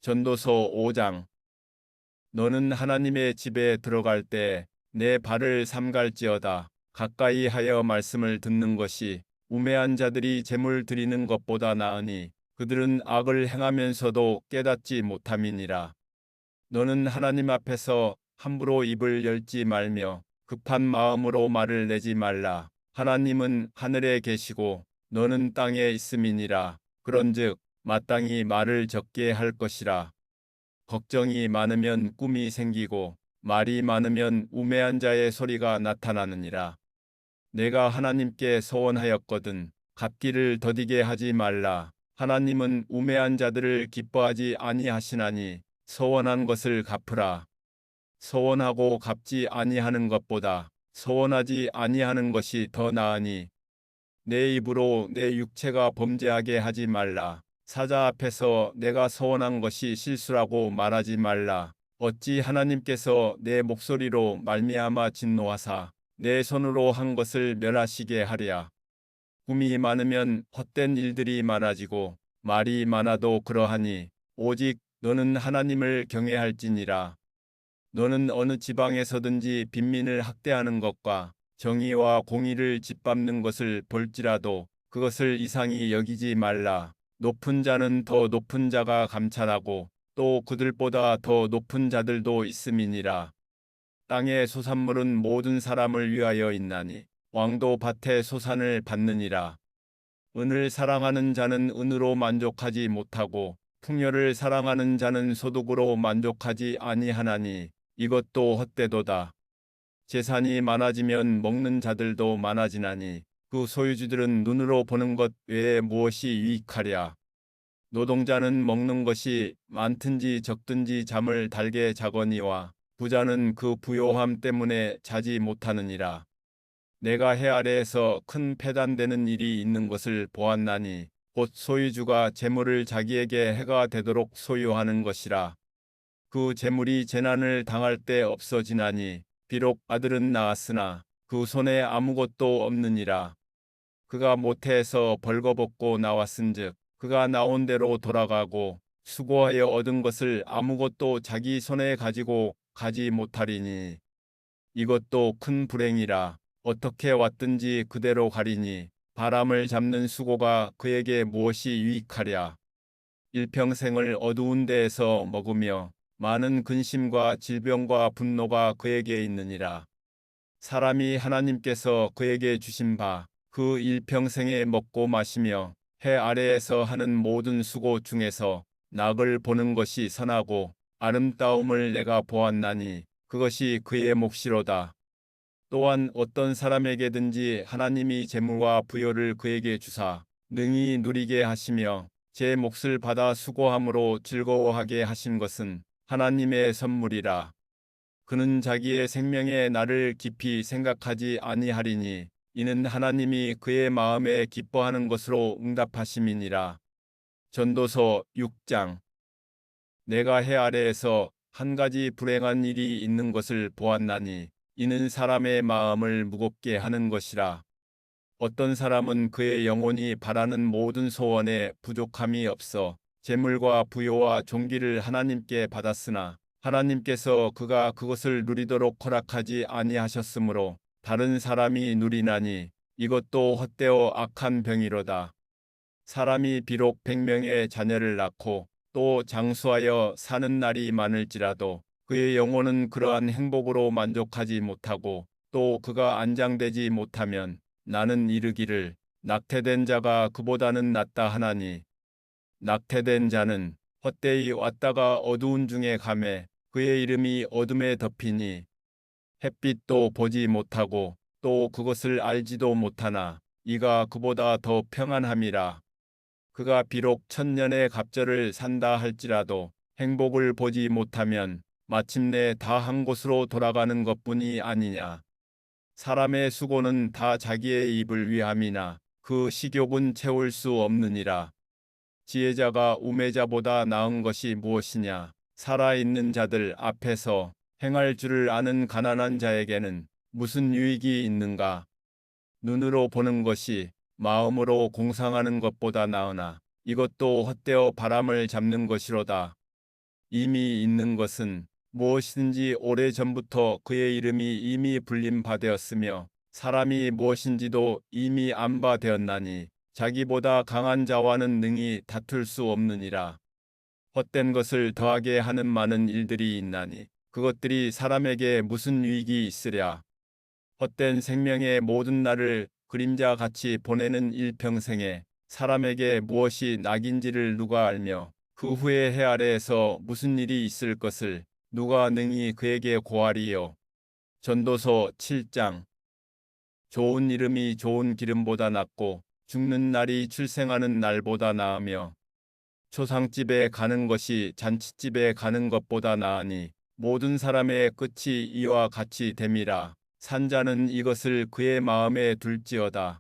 전도서 5장. 너는 하나님의 집에 들어갈 때 내 발을 삼갈지어다. 가까이 하여 말씀을 듣는 것이 우매한 자들이 재물 드리는 것보다 나으니 그들은 악을 행하면서도 깨닫지 못함이니라. 너는 하나님 앞에서 함부로 입을 열지 말며 급한 마음으로 말을 내지 말라. 하나님은 하늘에 계시고 너는 땅에 있음이니라. 그런즉 마땅히 말을 적게 할 것이라. 걱정이 많으면 꿈이 생기고 말이 많으면 우매한 자의 소리가 나타나느니라. 내가 하나님께 소원하였거든 갚기를 더디게 하지 말라. 하나님은 우매한 자들을 기뻐하지 아니하시나니 소원한 것을 갚으라. 소원하고 갚지 아니하는 것보다 소원하지 아니하는 것이 더 나으니 내 입으로 내 육체가 범죄하게 하지 말라. 사자 앞에서 내가 소원한 것이 실수라고 말하지 말라. 어찌 하나님께서 내 목소리로 말미암아 진노하사 내 손으로 한 것을 멸하시게 하랴. 꿈이 많으면 헛된 일들이 많아지고 말이 많아도 그러하니 오직 너는 하나님을 경외할지니라. 너는 어느 지방에서든지 빈민을 학대하는 것과 정의와 공의를 짓밟는 것을 볼지라도 그것을 이상히 여기지 말라. 높은 자는 더 높은 자가 감찰하고 또 그들보다 더 높은 자들도 있음이니라. 땅의 소산물은 모든 사람을 위하여 있나니 왕도 밭의 소산을 받느니라. 은을 사랑하는 자는 은으로 만족하지 못하고 풍요를 사랑하는 자는 소득으로 만족하지 아니하나니 이것도 헛되도다. 재산이 많아지면 먹는 자들도 많아지나니 그 소유주들은 눈으로 보는 것 외에 무엇이 유익하랴. 노동자는 먹는 것이 많든지 적든지 잠을 달게 자거니와 부자는 그 부요함 때문에 자지 못하느니라. 내가 해 아래에서 큰 패단되는 일이 있는 것을 보았나니 곧 소유주가 재물을 자기에게 해가 되도록 소유하는 것이라. 그 재물이 재난을 당할 때 없어지나니 비록 아들은 낳았으나 그 손에 아무것도 없느니라. 그가 모태에서 벌거벗고 나왔은즉 그가 나온 대로 돌아가고 수고하여 얻은 것을 아무것도 자기 손에 가지고 가지 못하리니 이것도 큰 불행이라. 어떻게 왔든지 그대로 가리니 바람을 잡는 수고가 그에게 무엇이 유익하랴. 일평생을 어두운 데에서 먹으며 많은 근심과 질병과 분노가 그에게 있느니라. 사람이 하나님께서 그에게 주신 바 그 일평생에 먹고 마시며 해 아래에서 하는 모든 수고 중에서 낙을 보는 것이 선하고 아름다움을 내가 보았나니 그것이 그의 몫이로다. 또한 어떤 사람에게든지 하나님이 재물과 부여를 그에게 주사 능히 누리게 하시며 제 몫을 받아 수고함으로 즐거워하게 하신 것은 하나님의 선물이라. 그는 자기의 생명의 날을 깊이 생각하지 아니하리니 이는 하나님이 그의 마음에 기뻐하는 것으로 응답하심이니라. 전도서 6장. 내가 해 아래에서 한 가지 불행한 일이 있는 것을 보았나니 이는 사람의 마음을 무겁게 하는 것이라. 어떤 사람은 그의 영혼이 바라는 모든 소원에 부족함이 없어 재물과 부요와 존귀를 하나님께 받았으나 하나님께서 그가 그것을 누리도록 허락하지 아니하셨으므로 다른 사람이 누리나니 이것도 헛되어 악한 병이로다. 사람이 비록 100명의 자녀를 낳고 또 장수하여 사는 날이 많을지라도 그의 영혼은 그러한 행복으로 만족하지 못하고 또 그가 안장되지 못하면 나는 이르기를 낙태된 자가 그보다는 낫다 하나니 낙태된 자는 헛되이 왔다가 어두운 중에 가매 그의 이름이 어둠에 덮이니 햇빛도 보지 못하고 또 그것을 알지도 못하나 이가 그보다 더 평안함이라. 그가 비록 1000년의 갑절을 산다 할지라도 행복을 보지 못하면 마침내 다 한 곳으로 돌아가는 것뿐이 아니냐. 사람의 수고는 다 자기의 입을 위함이나 그 식욕은 채울 수 없느니라. 지혜자가 우매자보다 나은 것이 무엇이냐. 살아있는 자들 앞에서 행할 줄을 아는 가난한 자에게는 무슨 유익이 있는가. 눈으로 보는 것이 마음으로 공상하는 것보다 나으나 이것도 헛되어 바람을 잡는 것이로다. 이미 있는 것은 무엇이든지 오래전부터 그의 이름이 이미 불림 바 되었으며 사람이 무엇인지도 이미 안 바 되었나니 자기보다 강한 자와는 능히 다툴 수 없느니라. 헛된 것을 더하게 하는 많은 일들이 있나니 그것들이 사람에게 무슨 유익이 있으랴. 헛된 생명의 모든 날을 그림자같이 보내는 일평생에 사람에게 무엇이 낙인지를 누가 알며 그 후에 해 아래에서 무슨 일이 있을 것을 누가 능히 그에게 고하리요. 전도서 7장. 좋은 이름이 좋은 기름보다 낫고 죽는 날이 출생하는 날보다 나으며 초상집에 가는 것이 잔치집에 가는 것보다 나으니 모든 사람의 끝이 이와 같이 됨이라. 산자는 이것을 그의 마음에 둘지어다.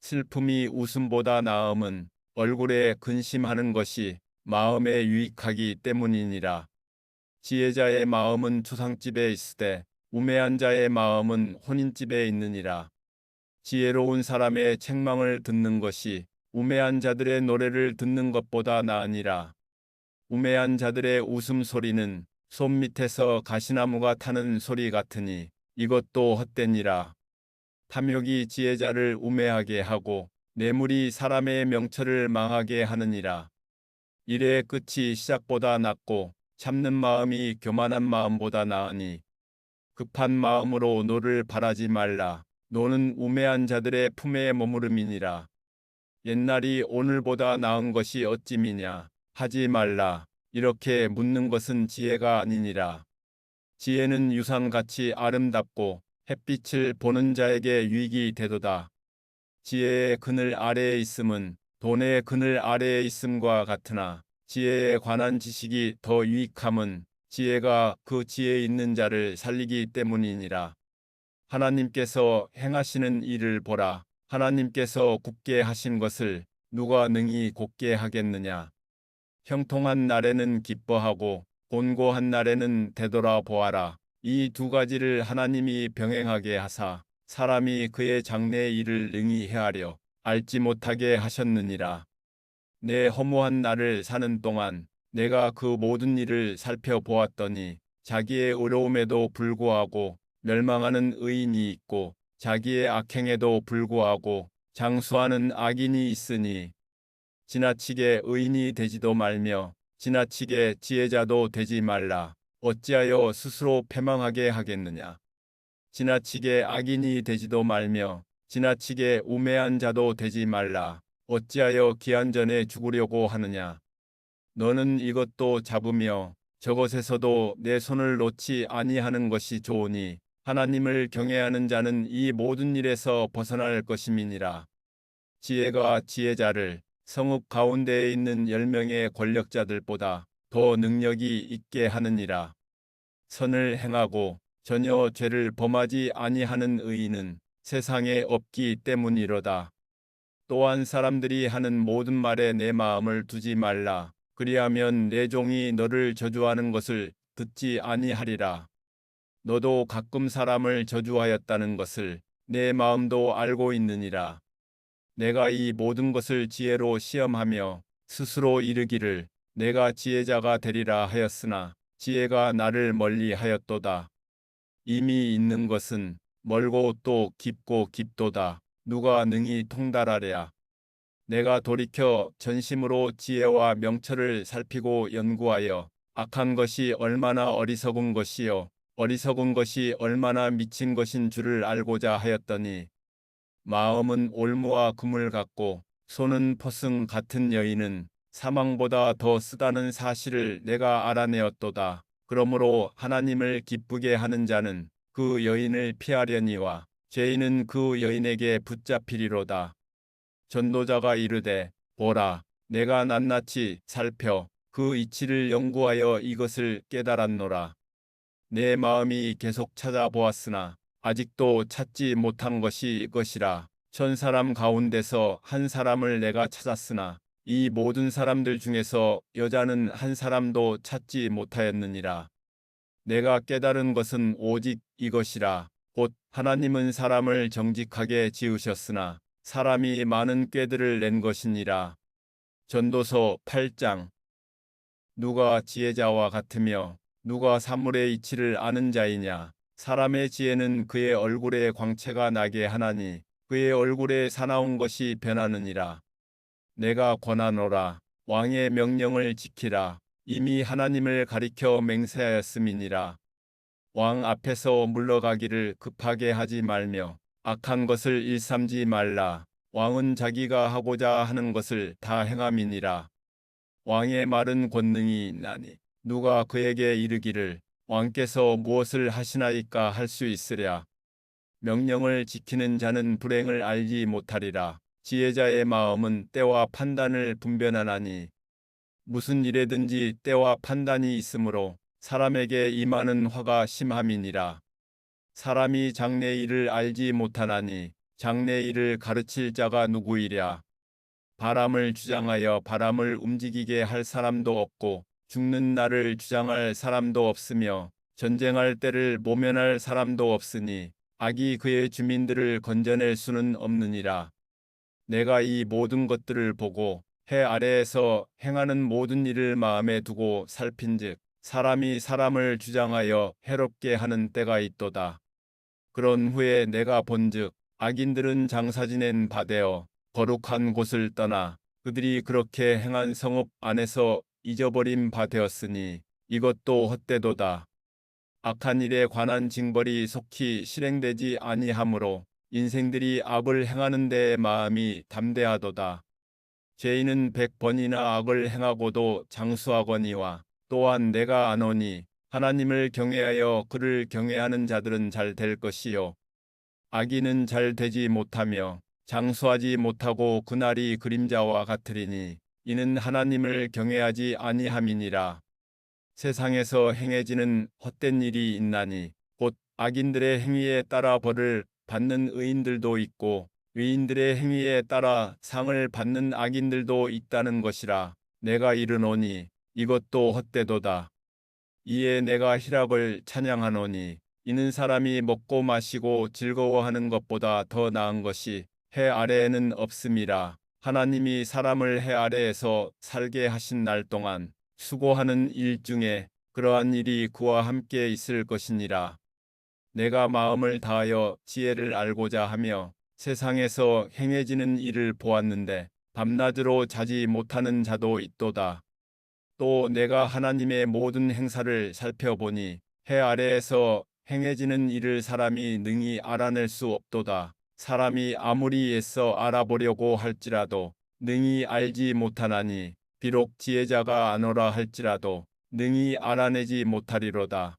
슬픔이 웃음보다 나음은 얼굴에 근심하는 것이 마음에 유익하기 때문이니라. 지혜자의 마음은 초상집에 있으되 우매한 자의 마음은 혼인집에 있느니라. 지혜로운 사람의 책망을 듣는 것이 우매한 자들의 노래를 듣는 것보다 나으니라. 우매한 자들의 웃음소리는 손 밑에서 가시나무가 타는 소리 같으니 이것도 헛되니라. 탐욕이 지혜자를 우매하게 하고 뇌물이 사람의 명철을 망하게 하느니라. 일의 끝이 시작보다 낫고 참는 마음이 교만한 마음보다 나으니 급한 마음으로 노를 바라지 말라. 노는 우매한 자들의 품에 머무름이니라. 옛날이 오늘보다 나은 것이 어찌미냐 하지 말라. 이렇게 묻는 것은 지혜가 아니니라. 지혜는 유산같이 아름답고 햇빛을 보는 자에게 유익이 되도다. 지혜의 그늘 아래에 있음은 돈의 그늘 아래에 있음과 같으나 지혜에 관한 지식이 더 유익함은 지혜가 그 지혜 있는 자를 살리기 때문이니라. 하나님께서 행하시는 일을 보라. 하나님께서 굳게 하신 것을 누가 능히 곧게 하겠느냐. 형통한 날에는 기뻐하고 곤고한 날에는 되돌아보아라. 이 두 가지를 하나님이 병행하게 하사 사람이 그의 장래 일을 능히 헤아려 알지 못하게 하셨느니라. 내 허무한 날을 사는 동안 내가 그 모든 일을 살펴보았더니 자기의 의로움에도 불구하고 멸망하는 의인이 있고 자기의 악행에도 불구하고 장수하는 악인이 있으니 지나치게 의인이 되지도 말며 지나치게 지혜자도 되지 말라. 어찌하여 스스로 패망하게 하겠느냐. 지나치게 악인이 되지도 말며 지나치게 우매한 자도 되지 말라. 어찌하여 기한 전에 죽으려고 하느냐. 너는 이것도 잡으며 저것에서도 내 손을 놓지 아니하는 것이 좋으니 하나님을 경외하는 자는 이 모든 일에서 벗어날 것임이니라. 지혜가 지혜자를 성읍 가운데에 있는 10명의 권력자들보다 더 능력이 있게 하느니라. 선을 행하고 전혀 죄를 범하지 아니하는 의인은 세상에 없기 때문이로다. 또한 사람들이 하는 모든 말에 내 마음을 두지 말라. 그리하면 내 종이 너를 저주하는 것을 듣지 아니하리라. 너도 가끔 사람을 저주하였다는 것을 내 마음도 알고 있느니라. 내가 이 모든 것을 지혜로 시험하며 스스로 이르기를 내가 지혜자가 되리라 하였으나 지혜가 나를 멀리하였도다. 이미 있는 것은 멀고 또 깊고 깊도다. 누가 능히 통달하랴. 내가 돌이켜 전심으로 지혜와 명철을 살피고 연구하여 악한 것이 얼마나 어리석은 것이요 어리석은 것이 얼마나 미친 것인 줄을 알고자 하였더니 마음은 올무와 금을 같고 손은 퍼승 같은 여인은 사망보다 더 쓰다는 사실을 내가 알아내었도다. 그러므로 하나님을 기쁘게 하는 자는 그 여인을 피하려니와 죄인은 그 여인에게 붙잡히리로다. 전도자가 이르되 보라 내가 낱낱이 살펴 그 이치를 연구하여 이것을 깨달았노라. 내 마음이 계속 찾아보았으나 아직도 찾지 못한 것이 이것이라. 1000사람 가운데서 한 사람을 내가 찾았으나 이 모든 사람들 중에서 여자는 한 사람도 찾지 못하였느니라. 내가 깨달은 것은 오직 이것이라. 곧 하나님은 사람을 정직하게 지으셨으나 사람이 많은 꾀들을 낸 것이니라. 전도서 8장. 누가 지혜자와 같으며 누가 사물의 이치를 아는 자이냐. 사람의 지혜는 그의 얼굴에 광채가 나게 하나니 그의 얼굴에 사나운 것이 변하느니라. 내가 권하노라. 왕의 명령을 지키라. 이미 하나님을 가리켜 맹세하였음이니라. 왕 앞에서 물러가기를 급하게 하지 말며 악한 것을 일삼지 말라. 왕은 자기가 하고자 하는 것을 다 행함이니라. 왕의 말은 권능이 있나니 누가 그에게 이르기를 왕께서 무엇을 하시나이까 할 수 있으랴. 명령을 지키는 자는 불행을 알지 못하리라. 지혜자의 마음은 때와 판단을 분별하나니 무슨 일에든지 때와 판단이 있으므로 사람에게 임하는 화가 심함이니라. 사람이 장래 일을 알지 못하나니 장래 일을 가르칠 자가 누구이랴. 바람을 주장하여 바람을 움직이게 할 사람도 없고 죽는 날을 주장할 사람도 없으며 전쟁할 때를 모면할 사람도 없으니 악이 그의 주민들을 건져낼 수는 없느니라. 내가 이 모든 것들을 보고 해 아래에서 행하는 모든 일을 마음에 두고 살핀즉 사람이 사람을 주장하여 해롭게 하는 때가 있도다. 그런 후에 내가 본즉 악인들은 장사 지낸 바 되어 거룩한 곳을 떠나 그들이 그렇게 행한 성읍 안에서 잊어버린 바 되었으니 이것도 헛되도다. 악한 일에 관한 징벌이 속히 실행되지 아니하므로 인생들이 악을 행하는 데 마음이 담대하도다. 죄인은 100번이나 악을 행하고도 장수하거니와 또한 내가 아노니 하나님을 경외하여 그를 경외하는 자들은 잘 될 것이요 악인은 잘 되지 못하며 장수하지 못하고 그날이 그림자와 같으리니 이는 하나님을 경외하지 아니함이니라. 세상에서 행해지는 헛된 일이 있나니 곧 악인들의 행위에 따라 벌을 받는 의인들도 있고 의인들의 행위에 따라 상을 받는 악인들도 있다는 것이라. 내가 이르노니 이것도 헛되도다. 이에 내가 희락을 찬양하노니 이는 사람이 먹고 마시고 즐거워하는 것보다 더 나은 것이 해 아래에는 없음이라. 하나님이 사람을 해 아래에서 살게 하신 날 동안 수고하는 일 중에 그러한 일이 그와 함께 있을 것이니라. 내가 마음을 다하여 지혜를 알고자 하며 세상에서 행해지는 일을 보았는데 밤낮으로 자지 못하는 자도 있도다. 또 내가 하나님의 모든 행사를 살펴보니 해 아래에서 행해지는 일을 사람이 능히 알아낼 수 없도다. 사람이 아무리 애써 알아보려고 할지라도 능히 알지 못하나니 비록 지혜자가 아노라 할지라도 능히 알아내지 못하리로다.